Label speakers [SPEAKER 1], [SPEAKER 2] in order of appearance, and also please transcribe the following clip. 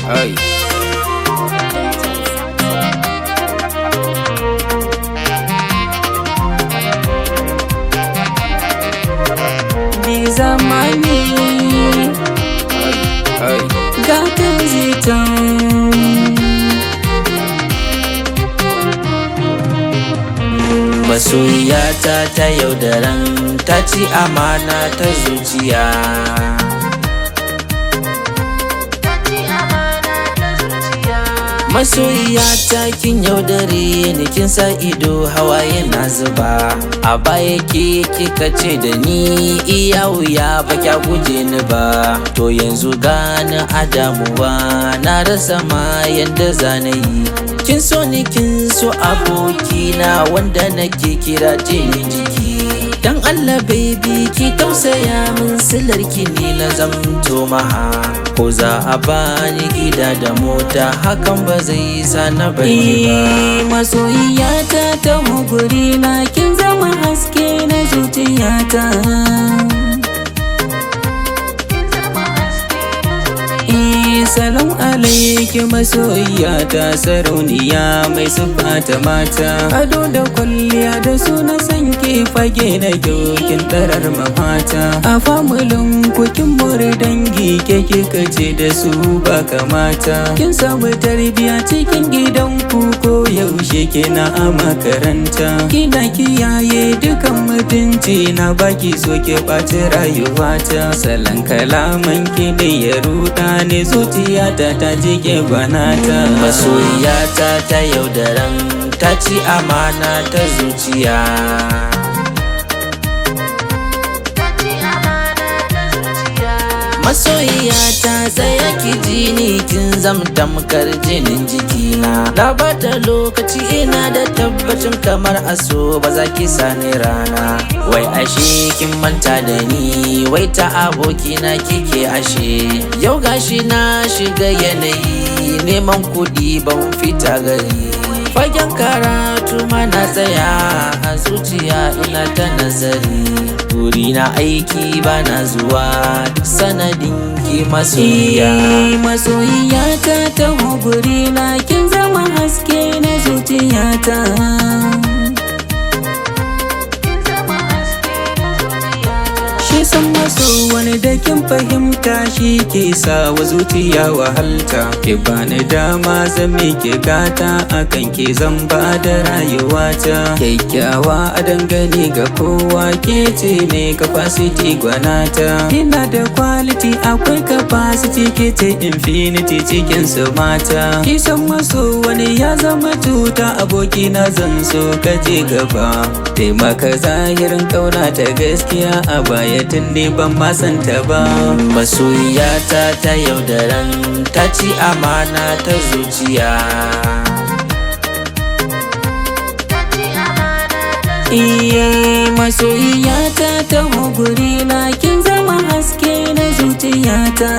[SPEAKER 1] Ai.
[SPEAKER 2] Ni zamani
[SPEAKER 1] Ai.
[SPEAKER 2] gatan zitan
[SPEAKER 1] Masoyiyata ta yaudaran ta ci amana ta zuciya. Masoyiyata kin yaudare ni, kin sa ido hawaye na zuba. A baya kika ce da ni iya wuya ba kya guje ni ba. To yanzu gani a damuwa na rasa ma yanda zana yi. Kin so ni kin so abokina wanda nake kira jini jiki. Dan Allah baby ki tausaya min, silarki ne na zamto maha. Ko za a bani gida da mota hakan ba zai sa na bari ba.
[SPEAKER 2] Masoyiyata ta guri na, kin zama haske na zuciyata. Salam alaiki masoyiyata, sarauniya mai siffata mata. Ado da kwalliya da suna sanke fage na kin tarar mafata. A famulin kukin mori dangi ke kika ce da su ba kamata. Kin samu tarbiya cikin gidanku ko yaushe kina a makaranta. Kina kiyaye dukan mutunci na, baki so ke ɓaci rayuwata. Salon kalaman ki ne ya ruɗa ne, zuciyata ta jike banata.
[SPEAKER 1] Masoyiyata ta yaudaran ta ci amana ta zuciya. Masoyiyata tsaya ki ji ni, kin zam tamkar jinin jikina. Na bata lokaci ina da tabbacin kamar aso ba za ki sani rana. Wai ashe kin manta da ni, wai ta abokina kike ashe. Yau gashi na shiga yanayi, neman kuɗi ban fita gari. Fagen karatu mana tsaya a zuciya ina ta nazari. Buri na aiki bana zuwa duk sanadin ki masoyiya.
[SPEAKER 2] Masoyiyata ta guri na, kin zama haske na zuciyata. Shi san maso wani da kin fahimta, shi ke sa wa zuciya wahalta. Ki bani dama zan miki gata, akan ki zan ba da rayuwata. Kyakkyawa a dangane ga kowa, ke ce ne capacity gwanata. Ina da quality akwai capacity, ke ce infinity cikin su mata. Ki san maso wani ya zama tuta, abokina zan so ka je gaba. Taimaka zahirin kauna ta gaskiya, a baya tun ne ban ma santa ba.
[SPEAKER 1] Masoyiyata ta yaudaran ta ci amana ta zuciya.
[SPEAKER 2] Masoyiyata ta guri na, kin zama haske na zuciyata.